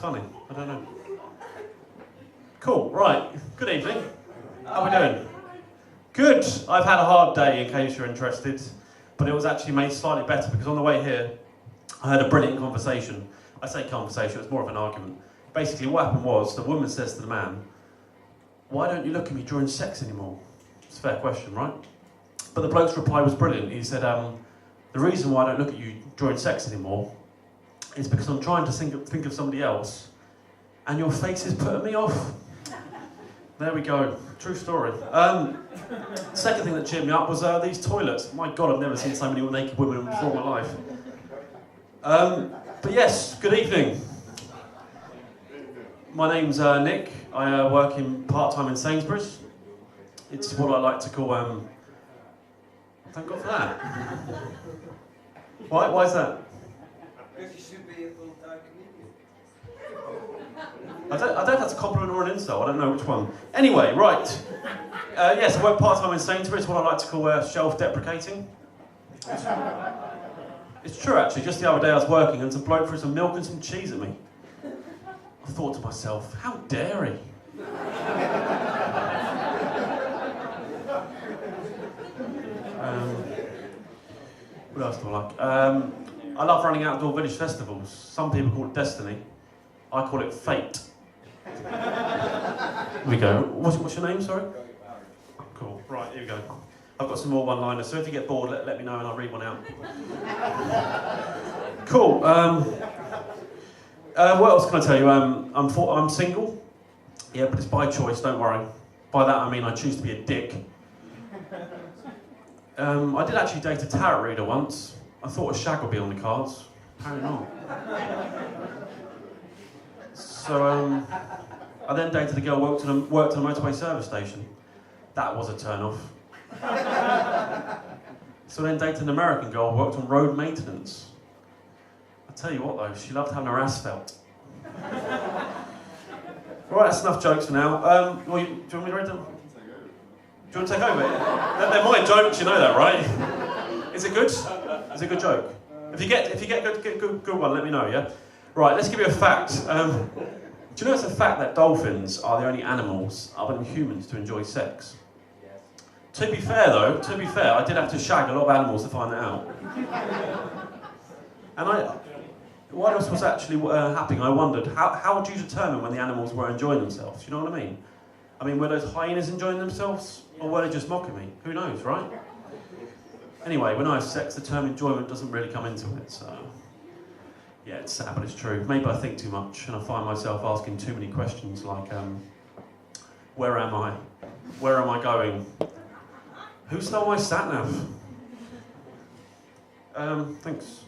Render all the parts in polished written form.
funny. I don't know. Cool, right. Good evening. How are we doing? Good. I've had a hard day, in case you're interested, but it was actually made slightly better because on the way here, I had a brilliant conversation. I say conversation, it was more of an argument. Basically, what happened was, the woman says to the man, "Why don't you look at me during sex anymore?" It's a fair question, right? But the bloke's reply was brilliant. He said, "The reason why I don't look at you during sex anymore is because I'm trying to think of somebody else, and your face is putting me off." There we go. True story. Second thing that cheered me up was these toilets. My God, I've never seen so many naked women before in my life. But yes, good evening. My name's Nick. I work part-time in Sainsbury's. It's what I like to call, thank God for that. Why is that? Because you should be a full-time comedian. I don't know if that's a compliment or an insult, I don't know which one. Anyway, right. Yes, I work part-time in Sainsbury's, what I like to call self-deprecating. It's true, actually. Just the other day I was working and some bloke threw some milk and some cheese at me. I thought to myself, how dare he? What else do I like? I love running outdoor village festivals. Some people call it destiny. I call it fate. Here we go. What's your name, sorry? Cool. Right, here we go. I've got some more one-liners, so if you get bored, let me know and I'll read one out. Cool. What else can I tell you? I'm single. Yeah, but it's by choice, don't worry. By that I mean I choose to be a dick. I did actually date a tarot reader once. I thought a shag would be on the cards. Apparently not. So I then dated a girl who worked on a motorway service station. That was a turn-off. So I then dated an American girl who worked on road maintenance. I tell you what though, she loved having her ass felt. Right, that's enough jokes for now. Do you want me to read them? Do you want to take over? They're my jokes, you know that, right? Is it good? Is it a good joke? If you get a good one, let me know, yeah? Right, let's give you a fact. Do you know it's a fact that dolphins are the only animals other than humans to enjoy sex? Yes. To be fair, I did have to shag a lot of animals to find that out. And what else was actually happening? I wondered, how would you determine when the animals were enjoying themselves? You know what I mean? I mean, were those hyenas enjoying themselves? Or were they just mocking me? Who knows, right? Anyway, when I have sex, the term enjoyment doesn't really come into it, so... Yeah, it's sad, but it's true. Maybe I think too much, and I find myself asking too many questions like, where am I? Where am I going? Who stole my sat-nav? Thanks.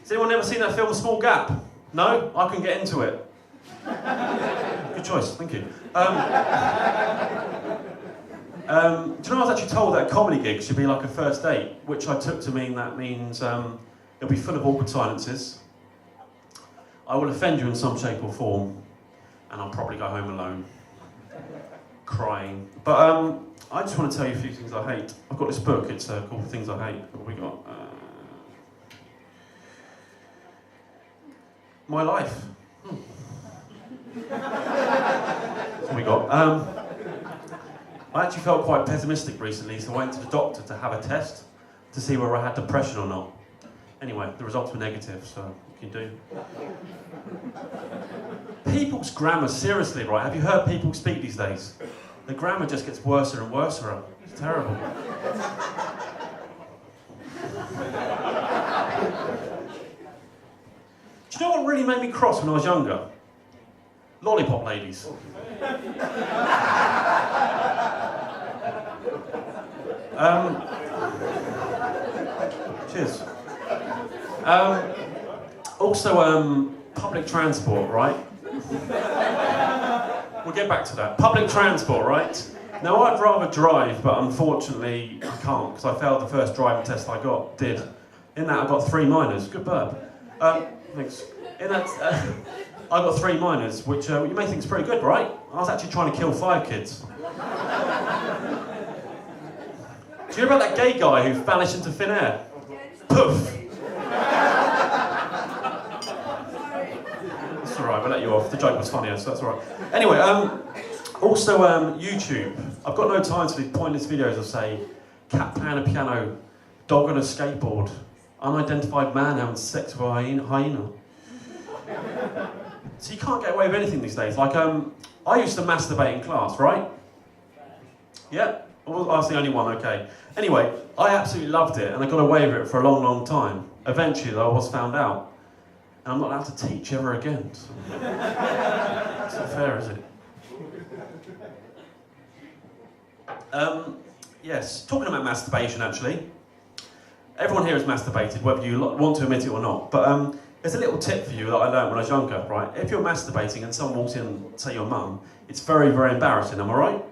Has anyone ever seen that film, Small Gap? No? I can get into it. Good choice, thank you. Do you know I was actually told that a comedy gig should be like a first date, which I took to mean that means it'll be full of awkward silences. I will offend you in some shape or form, and I'll probably go home alone, crying. But I just want to tell you a few things I hate. I've got this book, it's called Things I Hate. What have we got? My life. That's what we got. I actually felt quite pessimistic recently, so I went to the doctor to have a test to see whether I had depression or not. Anyway, the results were negative, so what can you do? People's grammar, seriously, right? Have you heard people speak these days? The grammar just gets worse and worse. It's terrible. Do you know what really made me cross when I was younger? Lollipop ladies. Cheers. Also, public transport, right? We'll get back to that. Public transport, right? Now, I'd rather drive, but unfortunately I can't, because I failed the first driving test I did. In that, I got 3 minors. Good burp. Thanks. In that, I got 3 minors, which you may think is pretty good, right? I was actually trying to kill 5 kids. Do you hear about that gay guy who vanished into thin air? Poof! It's alright, we'll let you The joke was funnier, so that's all right. Anyway, also YouTube. I've got no time for these pointless videos of, say, cat playing a piano, dog on a skateboard, unidentified man having sex with a hyena. So you can't get away with anything these days. Like, I used to masturbate in class, right? Yeah? I was the only one, okay. Anyway, I absolutely loved it, and I got away with it for a long, long time. Eventually, though, I was found out. And I'm not allowed to teach ever again. So. It's not fair, is it? Yes, talking about masturbation, actually. Everyone here has masturbated, whether you want to admit it or not. But there's a little tip for you that I learned when I was younger, right? If you're masturbating and someone walks in, say your mum, it's very, very embarrassing, am I right?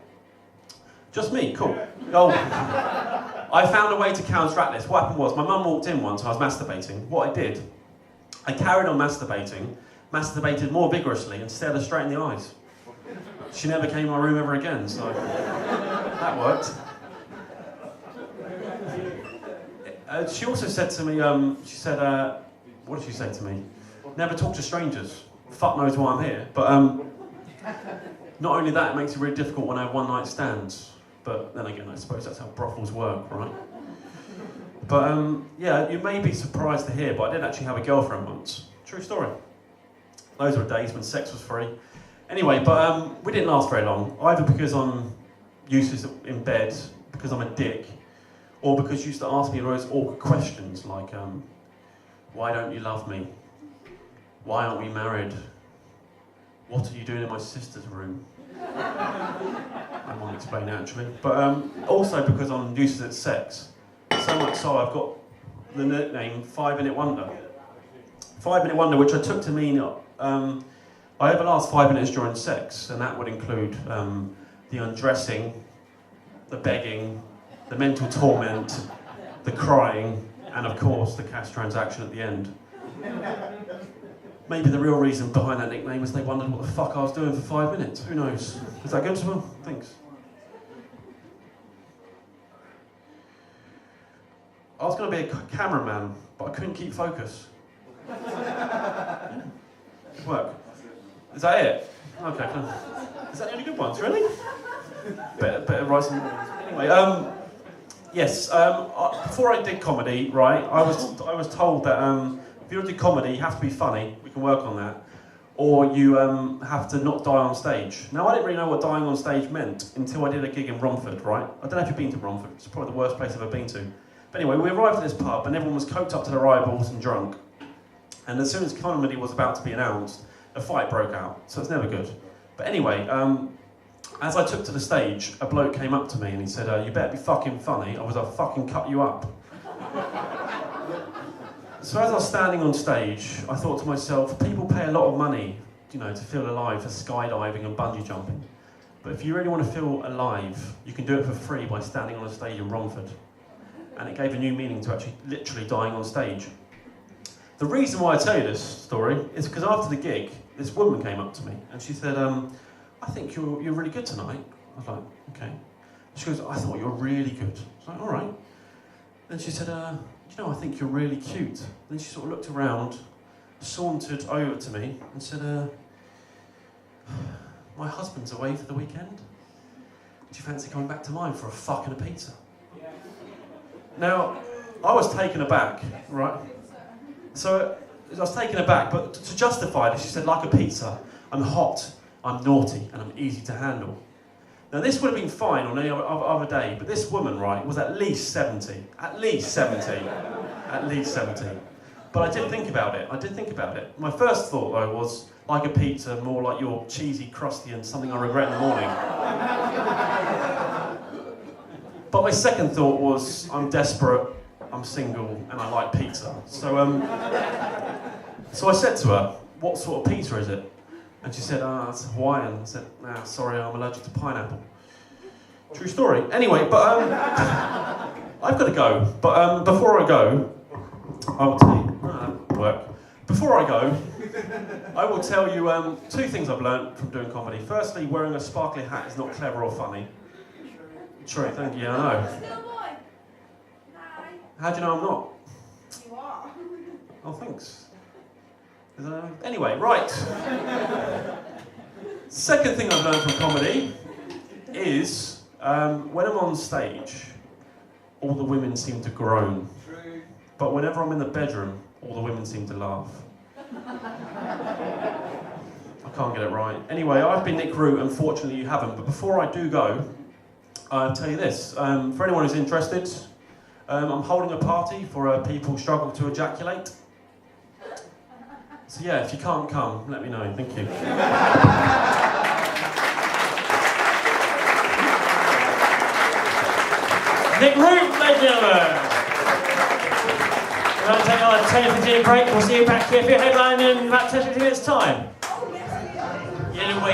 Just me, cool. Oh, I found a way to counteract this. What happened was, my mum walked in once, I was masturbating. What I did, I carried on masturbated more vigorously and stared her straight in the eyes. She never came in my room ever again, so that worked. She also said to me, what did she say to me? Never talk to strangers. Fuck knows why I'm here. But not only that, it makes it really difficult when I have one night stands. But then again, I suppose that's how brothels work, right? But yeah, you may be surprised to hear, but I did actually have a girlfriend once. True story. Those were days when sex was free. Anyway, but we didn't last very long, either because I'm useless in bed, because I'm a dick, or because she used to ask me those awkward questions like, why don't you love me? Why aren't we married? What are you doing in my sister's room? I might explain actually. But also because I'm useless at sex. So much so I've got the nickname 5 Minute Wonder. 5 Minute Wonder, which I took to mean I ever last 5 minutes during sex, and that would include the undressing, the begging, the mental torment, the crying, and of course the cash transaction at the end. Maybe the real reason behind that nickname was they wondered what the fuck I was doing for 5 minutes. Who knows? Is that good? Well, thanks. I was going to be a cameraman, but I couldn't keep focus. Good work. Is that it? Okay. Is that the only good ones, really? Better write some more. Anyway, yes. Before I did comedy, right, I was told that if you want to do comedy, you have to be funny. We can work on that. Or you have to not die on stage. Now, I didn't really know what dying on stage meant until I did a gig in Romford, right? I don't know if you've been to Romford. It's probably the worst place I've ever been to. But anyway, we arrived at this pub and everyone was coked up to their eyeballs and drunk. And as soon as comedy was about to be announced, a fight broke out. So it's never good. But anyway, as I took to the stage, a bloke came up to me and he said, you better be fucking funny, otherwise I'll fucking cut you up. So as I was standing on stage, I thought to myself, people pay a lot of money, you know, to feel alive for skydiving and bungee jumping. But if you really want to feel alive, you can do it for free by standing on a stage in Romford. And it gave a new meaning to actually literally dying on stage. The reason why I tell you this story is because after the gig, this woman came up to me and she said, I think you're really good tonight. I was like, okay. She goes, I thought you were really good. I was like, all right. Then she said, you know, I think you're really cute. Then she sort of looked around, sauntered over to me and said, my husband's away for the weekend. Do you fancy coming back to mine for a fuck and a pizza? Yeah. Now, I was taken aback, right? So I was taken aback, but to justify this, she said, like a pizza, I'm hot, I'm naughty, and I'm easy to handle. Now this would have been fine on any other day, but this woman, right, was at least 70. At least 70. At least 70. But I did think about it. My first thought, though, was, like a pizza, more like you're cheesy, crusty, and something I regret in the morning. But my second thought was, I'm desperate, I'm single, and I like pizza. So I said to her, what sort of pizza is it? And she said, it's Hawaiian. I said, nah, sorry, I'm allergic to pineapple. True story. Anyway, but I've got to go. But before I go, I will tell you, that work. Before I go, I will tell you two things I've learned from doing comedy. Firstly, wearing a sparkly hat is not clever or funny. True, thank you, I know. Still a boy. Hi. How do you know I'm not? You are. Oh, thanks. Anyway, right. Second thing I've learned from comedy is when I'm on stage, all the women seem to groan. True. But whenever I'm in the bedroom, all the women seem to laugh. I can't get it right. Anyway, I've been Nick Root, unfortunately you haven't, but before I do go, I'll tell you this. For anyone who's interested, I'm holding a party for people who struggle to ejaculate. So yeah, if you can't come, let me know. Thank you. Nick Root, ladies and gentlemen. We're going to take our 10-15 break. We'll see you back here for your headline in about 10-15 minutes' time. Yeah, we.